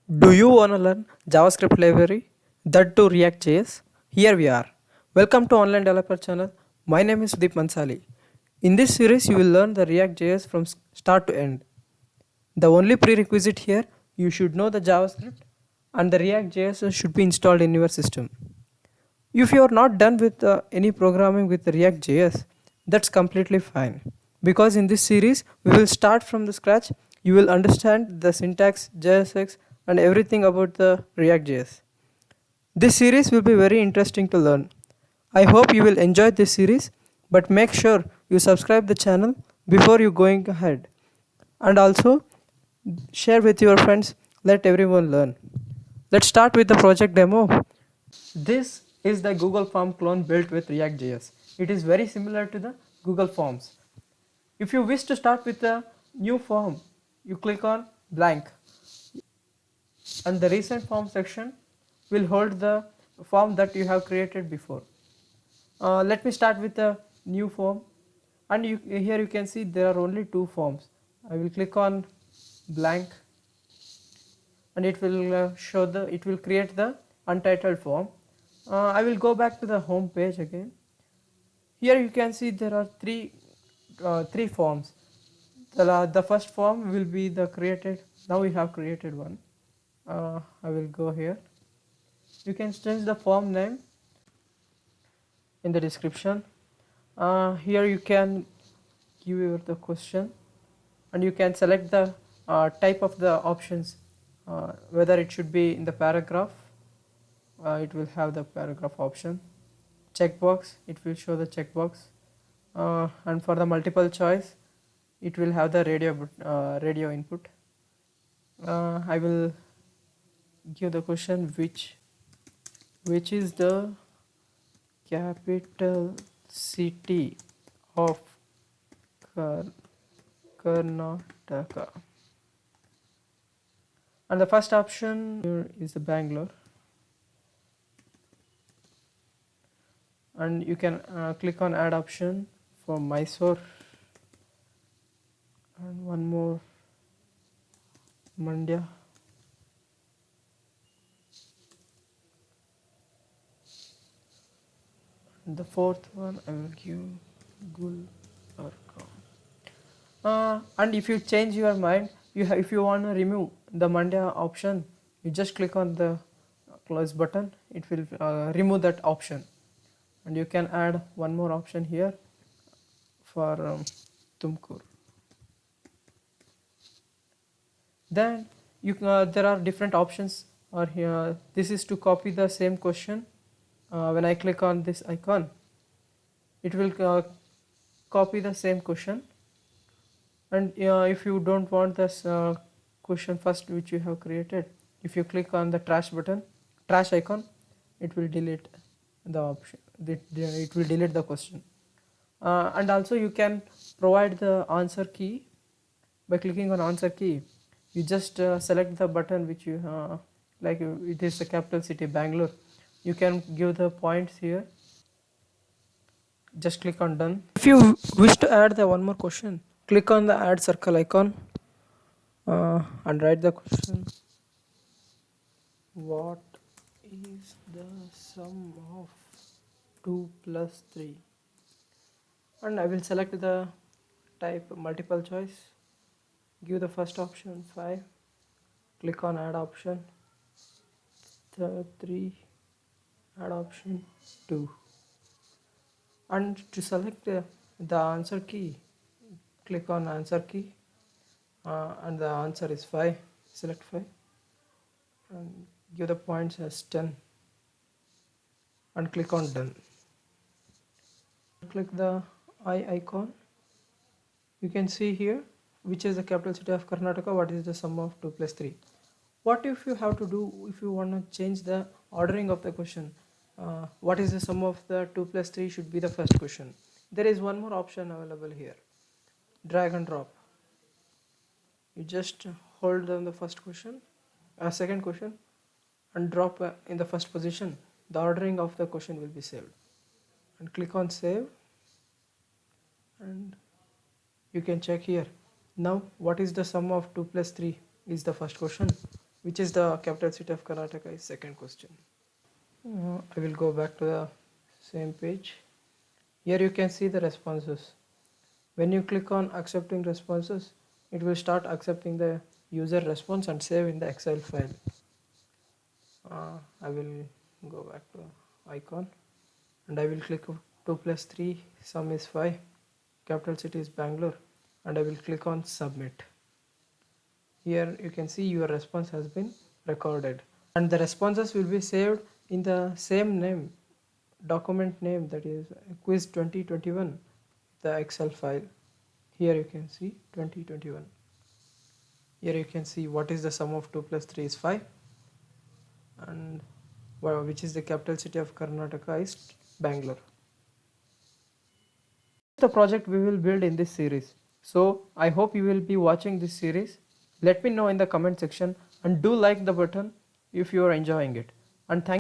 Do you want to learn JavaScript library? That to React.js? Here we are. Welcome to Online Developer channel. My name is Sudeep Mansali. In this series, you will learn the React.js from start to end. The only prerequisite here, you should know the JavaScript and the React.js should be installed in your system. If you are not done with any programming with React.js, that's completely fine. Because in this series, we will start from the scratch. You will understand the syntax, JSX, and everything about the React.js. This series will be very interesting to learn. I hope you will enjoy this series, but make sure you subscribe the channel before you going ahead. And also share with your friends, let everyone learn. Let's start with the project demo. This is the Google Form clone built with React.js. It is very similar to the Google Forms. If you wish to start with a new form, you click on blank and the recent form section will hold the form that you have created before. Let me start with a new form, and here you can see there are only two forms. I will click on blank and it will create the untitled form. I will go back to the home page again. Here you can see there are three forms. The first form will be the created. Now we have created one. I will go here. You can change the form name in the description. Here you can give the question, and you can select the type of the options, whether it should be in the paragraph. It will have the paragraph option. Checkbox, it will show the checkbox, and for the multiple choice, it will have the radio input. I will give the question which is the capital city of Karnataka, and the first option here is the Bangalore, and you can click on add option for Mysore, and one more Mandya. The fourth one I will give Gulbarga. And if you change your mind, if you want to remove the Mandya option, you just click on the close button. It will remove that option, and you can add one more option here for Tumkur. Then there are different options. Or here, this is to copy the same question. When I click on this icon, it will copy the same question. And if you don't want this question first which you have created, if you click on the trash icon, it will delete the option. It will delete the question. And also you can provide the answer key by clicking on answer key. You just select the button which you like. It is the capital city Bangalore. You can give the points here. Just click on done. If you wish to add the one more question, click on the add circle icon and write the question. What is the sum of 2 plus 3? And I will select the type multiple choice. Give the first option 5. Click on add option. The 3. Add option 2. And to select the answer key, click on answer key, and the answer is 5. Select 5 and give the points as 10 and click on done. Click the I icon. You can see here which is the capital city of Karnataka, what is the sum of 2 plus 3. What if you have to do, if you want to change the ordering of the question, what is the sum of the 2 plus 3 should be the first question. There is one more option available here, drag and drop. You just hold down the first question, second question, and drop in the first position. The ordering of the question will be saved, and click on save, and you can check here. Now what is the sum of 2 plus 3 is the first question. Which is the capital city of Karnataka is second question. I will go back to the same page. Here you can see the responses. When you click on accepting responses, it will start accepting the user response and save in the Excel file. I will go back to icon and I will click 2 plus 3, sum is 5, capital city is Bangalore, and I will click on submit. Here you can see your response has been recorded and the responses will be saved in the same name, document name, that is quiz 2021, the Excel file. Here you can see 2021. Here you can see what is the sum of 2 plus 3 is 5 and which is the capital city of Karnataka is Bangalore. The project we will build in this series. So I hope you will be watching this series. Let me know in the comment section and do like the button if you are enjoying it. And thank